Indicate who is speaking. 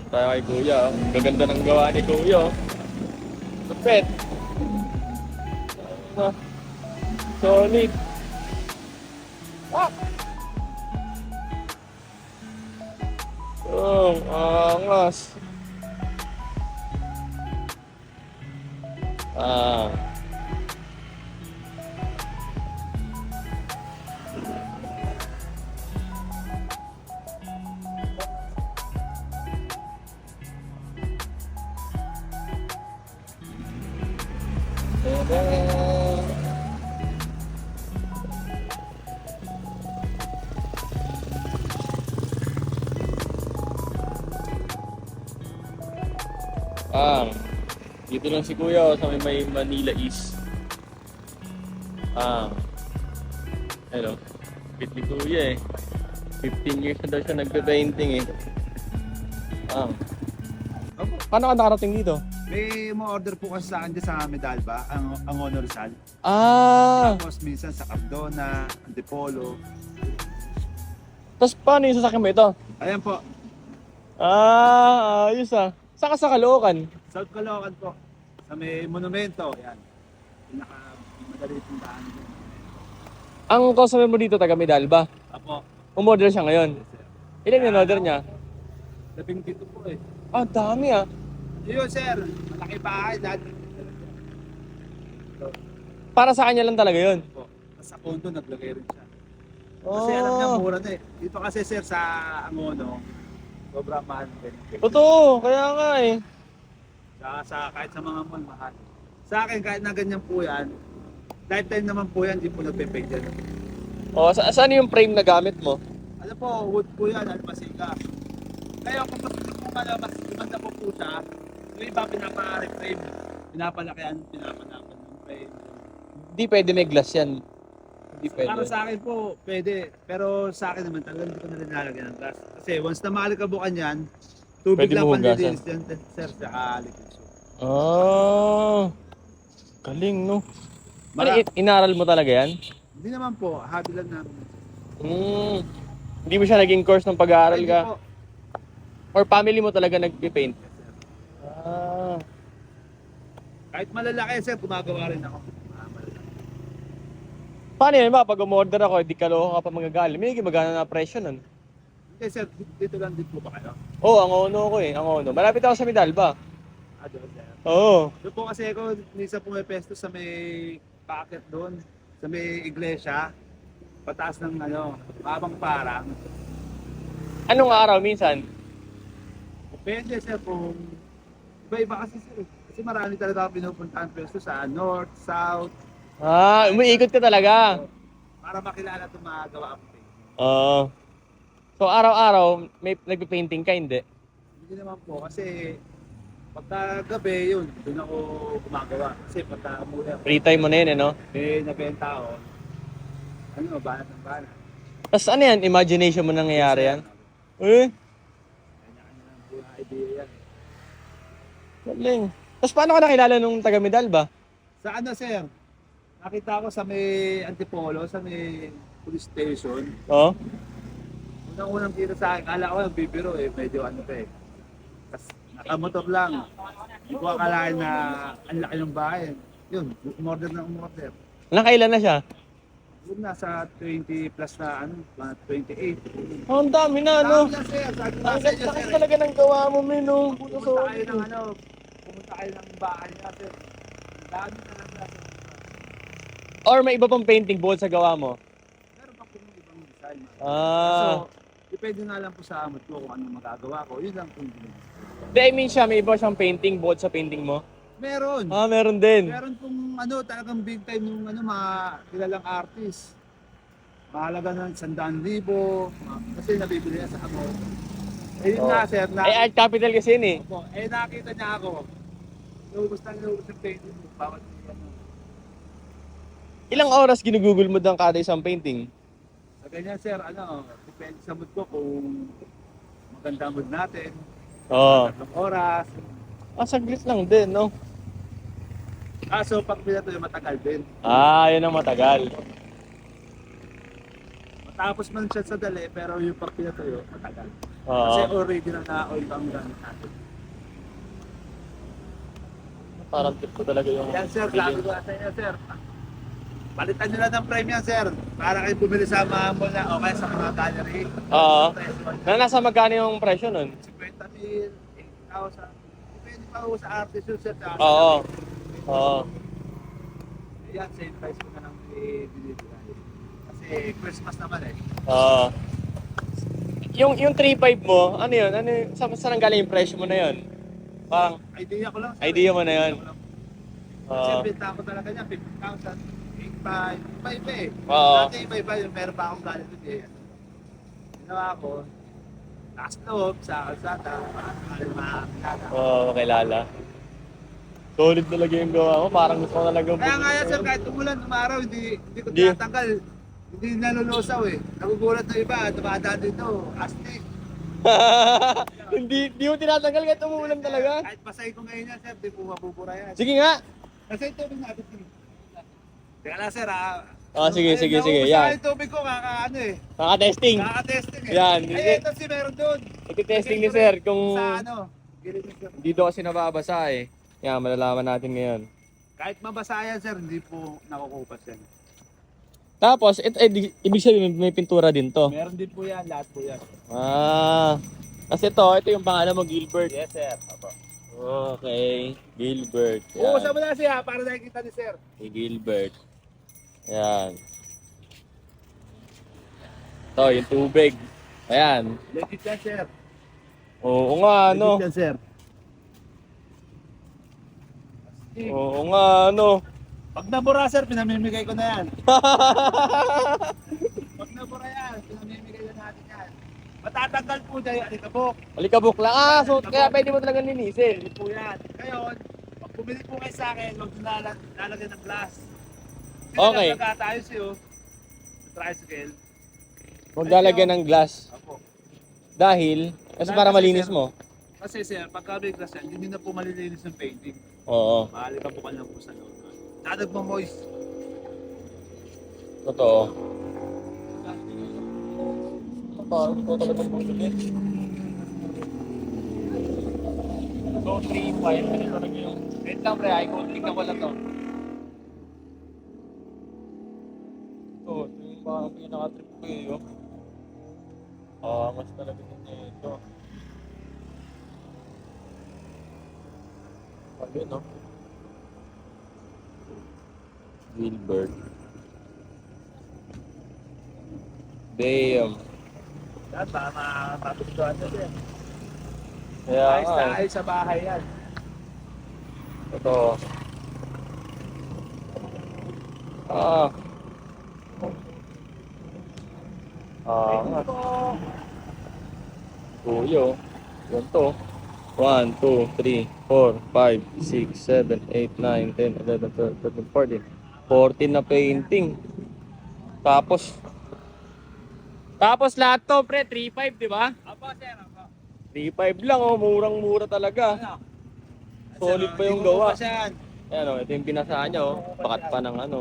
Speaker 1: Tayo kay Kuya. Oh. Gaganda ng gawa ni Kuya. Oh. Lupit. Ah, solid. Ah! Oh, angas. Ah. Ah, dito lang si Kuya oh, sa may Manila East. Ah, hello. Bit ni Kuya eh. 15 years na daw siya nagpe-painting eh. Ah,
Speaker 2: Opo.
Speaker 1: paano ka nakarating dito?
Speaker 2: May ma-order po kasi sa akin dyan sa Medalba, ang Honor Rizal.
Speaker 1: Ah,
Speaker 2: Tapos minsan sa Cardona, Antipolo.
Speaker 1: tapos paano yung sasakyan mo ito?
Speaker 2: Ayan po,
Speaker 1: Ah, ayos ah. Saan ka sa Caloocan?
Speaker 2: South Caloocan po. Sa may monumento, yan. Pinaka-madali pong daan dyan.
Speaker 1: Ang customer mo dito taga Medalba.
Speaker 2: Apo.
Speaker 1: Umorder siya ngayon.
Speaker 2: Yes, sir.
Speaker 1: Ilan yung order niya?
Speaker 2: Labing dito po eh.
Speaker 1: Ah, dami ah.
Speaker 2: Yun sir, malaki bahay lahat.
Speaker 1: Para sa kanya lang talaga yun.
Speaker 2: Po. Tapos sa condo naglagay rin siya.
Speaker 1: Oh.
Speaker 2: Kasi alam niya mura na eh. Dito kasi sir sa Angono, sobrang mahal din.
Speaker 1: Totoo, kaya nga eh.
Speaker 2: Kahit sa mga mall, mahal. Sa akin, kahit na ganyan po yan, lifetime naman po yan, di po nagpe-pay dyan.
Speaker 1: Oh, saan yung frame na gamit mo?
Speaker 2: Ano po, wood po yan, alpasiga. Kaya kung gusto mo mas gumanda po po siya, yung iba pinapa-reframe, pinapalakihan, pinapanapan ng frame.
Speaker 1: Hindi pwede may glass yan. Hindi pwede.
Speaker 2: Para sa akin po, pwede. Pero sa akin naman talaga hindi ko na rin nalagyan ng glass. Kasi once na maalikabukan yan, tubig
Speaker 1: Pwede
Speaker 2: lang
Speaker 1: mo hugasan.
Speaker 2: panlilinis yan, sir, saka liquid soap.
Speaker 1: Ah, galing no. Ano,
Speaker 2: Mara-
Speaker 1: inaral mo talaga yan?
Speaker 2: Hindi naman po, hobby lang namin.
Speaker 1: Hmm. Hindi mo siya naging course ng pag-aaral
Speaker 2: Hindi
Speaker 1: ka?
Speaker 2: po.
Speaker 1: Or family mo talaga nagpipaint?
Speaker 2: Yes, sir.
Speaker 1: Ah.
Speaker 2: Kahit malalaki, sir, gumagawa rin ako. Malalaki.
Speaker 1: Paano yan ba? Pag umorder ako, di kaloko ka pa magagaling. May gumagana na presyo nun.
Speaker 2: Hindi, sir, dito lang din po ba kayo?
Speaker 1: Oo, ang ono ko eh. Ang ono. Malapit ako sa Medalba.
Speaker 2: Doon, sir.
Speaker 1: Oo.
Speaker 2: Doon po kasi ako, minsan pumipesto sa may packet doon, sa may iglesia, pataas ng mabang parang.
Speaker 1: Anong araw minsan?
Speaker 2: Depende sir kung iba-iba kasi sir. Kasi marami talaga ako pinupuntahan pesto sa north, south,
Speaker 1: Ah, umiikot ka talaga.
Speaker 2: para makilala itong mga gawa ko.
Speaker 1: Oo. So araw-araw may nagpe-painting ka, hindi?
Speaker 2: Hindi naman po kasi pagka gabi yun, doon ako gumagawa. Kasi pagka muna
Speaker 1: Free time mo na yun, no?
Speaker 2: may nabenta ako, banat ng banat.
Speaker 1: Tapos ano yan? Imagination mo nangyayari yan? Eh,
Speaker 2: Kanya-kanya ng buong idea yan.
Speaker 1: galing. Tapos paano ka nakilala nung taga Medalba?
Speaker 2: Sa sir? Nakita ko sa may Antipolo, sa may police station.
Speaker 1: Oo.
Speaker 2: Unang-unang kita sa akin, kala ko nagbibiro medyo pa eh. Tapos nakamotor lang. Hindi ko akalain na ang laki ng bahay. Yun, umorder na umorder.
Speaker 1: Nakailan na siya?
Speaker 2: Yun nasa 20 plus na mga 28.
Speaker 1: Oh, ang dami na, no?
Speaker 2: Dami na sir, sabi ko
Speaker 1: Ang
Speaker 2: sa inyo
Speaker 1: ganda
Speaker 2: sir.
Speaker 1: kasi talaga ng gawa mo, men, no?
Speaker 2: Pumunta kayo ng pumunta kayo ng bahay niya sir. Ang dami na lang sir.
Speaker 1: Or may iba pang painting bukod sa gawa mo?
Speaker 2: Meron pa po yung ibang design.
Speaker 1: Ah.
Speaker 2: So, depende nga lang po sa amot ko kung ano magagawa ko. Yun lang po yung ginagawa.
Speaker 1: Hindi, I mean siya, may iba siyang painting bukod sa painting mo?
Speaker 2: Meron.
Speaker 1: Ah, meron din.
Speaker 2: Meron pong talagang big time yung mga kilalang artist. Mahalaga ng 100,000. Kasi nabibili niya sa ako. Eh yun
Speaker 1: Oh.
Speaker 2: nga sir,
Speaker 1: Eh, art capital kasi yun eh.
Speaker 2: nakita niya ako. Naubos yung painting mo. Bawat
Speaker 1: Ilang oras ginugugol mo doon kada isang painting?
Speaker 2: Sa ganyan sir, depende sa mood ko kung maganda mood natin.
Speaker 1: Oo.
Speaker 2: 3 oras.
Speaker 1: Ah, saglit lang din, no?
Speaker 2: So pag pinatuloy matagal din.
Speaker 1: Ah, yun ang matagal.
Speaker 2: Matapos man siya sa dali, pero yung pag pinatuyo, matagal. Kasi
Speaker 1: Oo.
Speaker 2: original na oil ang gamit natin.
Speaker 1: Parang tip ko talaga yung...
Speaker 2: Yan sir, sabi ko sa inyo sir. Palitan nyo lang ng frame yan sir. Para kayo bumili sa mga mall na o kaya sa mga gallery.
Speaker 1: Oo.
Speaker 2: Presyo yan.
Speaker 1: Na nasa magkano yung presyo nun?
Speaker 2: 50,000, 8,000. Depende pa ako sa artist yun sir.
Speaker 1: Oo. Oo.
Speaker 2: Yan, same price ko na lang binibigay. Kasi Christmas naman eh.
Speaker 1: Oo. Yung 3.5 mo, ano yun? Ano yun? Saan ang galing yung presyo mo na yun? Parang
Speaker 2: Idea ko lang sir.
Speaker 1: idea mo na yun.
Speaker 2: Idea ko lang. Kasi
Speaker 1: Oo.
Speaker 2: benta ko talaga niya, 50,000, 8,500, iba-iba eh.
Speaker 1: Oo.
Speaker 2: Dati iba-iba yung meron pa akong galit eh. Ginawa ko, taas loob sa kalsada, para makakilala.
Speaker 1: Oo, kilala. Solid talaga yung gawa mo. Parang gusto ko talaga.
Speaker 2: Kaya nga yan sir, kahit umulan, umaraw, hindi ko
Speaker 1: Hindi.
Speaker 2: tinatanggal. Hindi nalulusaw eh. Nagugulat na iba, dumadaan dito, astig.
Speaker 1: Hindi mo tinatanggal kahit umuulan talaga.
Speaker 2: Kahit pasay ko ngayon yan sir, di po mabubura yan.
Speaker 1: Sige nga.
Speaker 2: Kasi ito yung natin. Teka lang sir
Speaker 1: Sige,
Speaker 2: Ayun,
Speaker 1: sige,
Speaker 2: naubos
Speaker 1: sige.
Speaker 2: na
Speaker 1: Yan.
Speaker 2: yung tubig ko, kakaano eh.
Speaker 1: Kaka-testing.
Speaker 2: Kaka-testing eh.
Speaker 1: Yan.
Speaker 2: Ay, ito si meron doon.
Speaker 1: Iti-testing ni sir kung
Speaker 2: Sa ano, gilid ni sir.
Speaker 1: dito kasi nababasa eh. Yan, malalaman natin ngayon.
Speaker 2: Kahit mabasa yan sir, hindi po nakukupas yan.
Speaker 1: Tapos, ibig sabihin may pintura din to.
Speaker 2: Meron din po yan, lahat po yan.
Speaker 1: Kasi ito yung pangalan mo, Gilbert.
Speaker 2: Yes sir. Apo.
Speaker 1: Okay, Gilbert.
Speaker 2: Uusa mo na siya para nakikita ni sir.
Speaker 1: Si Gilbert. Yan. Ito, yung tubig. Ayan.
Speaker 2: Legit yan sir.
Speaker 1: Oo nga, ano.
Speaker 2: Legit yan sir.
Speaker 1: Oo nga, ano.
Speaker 2: Pag nabura sir, pinamimigay ko na yan. Pag nabura yan, pinamimigay na natin yan. Matatanggal po dahil alikabok.
Speaker 1: Alikabok lang. So kaya pwede mo talaga linisin.
Speaker 2: Hindi po yan. Ngayon, pag bumili po kayo sa akin, huwag nyo lalagyan ng glass. Kasi
Speaker 1: Okay.
Speaker 2: nagkakatayo siyo sa tricycle.
Speaker 1: Huwag lalagyan ng glass.
Speaker 2: Ako.
Speaker 1: Kasi para malinis mo.
Speaker 2: Kasi sir, pagka may glass yan, hindi na po malilinis ng painting.
Speaker 1: Oo.
Speaker 2: Maalikabukan lang po sa loob. Saka nagmamoist.
Speaker 1: Totoo. Parang ito talaga bumili. So, 3.5. Ano talaga yung...
Speaker 2: Wait lang pre, icon-tingnan ko lang to.
Speaker 1: Ito yung parang pinaka-trip ko eh. Mas talaga nito ito. Pagod, no? Gilbert. Damn.
Speaker 2: Yan, baka magustuhan na din.
Speaker 1: Kaya
Speaker 2: Ayos
Speaker 1: nga
Speaker 2: na
Speaker 1: eh.
Speaker 2: ayos sa bahay yan.
Speaker 1: Ito. Ah. Nga. Kuyo. Yan to. 1, 2, 3, 4, 5, 6, 7, 8, 9, 10, 11, 12, 13, 14. 14 na painting. Tapos lahat to, pre, 3.5, di ba?
Speaker 2: Apo sir, apo.
Speaker 1: 3.5 lang, oh, murang-mura talaga.
Speaker 2: Ano?
Speaker 1: Solid pa yung
Speaker 2: Hindi ko
Speaker 1: gawa.
Speaker 2: pa siya.
Speaker 1: Ayan, oh, ito yung pinasahan niya, oh. Pakat pa ng ano.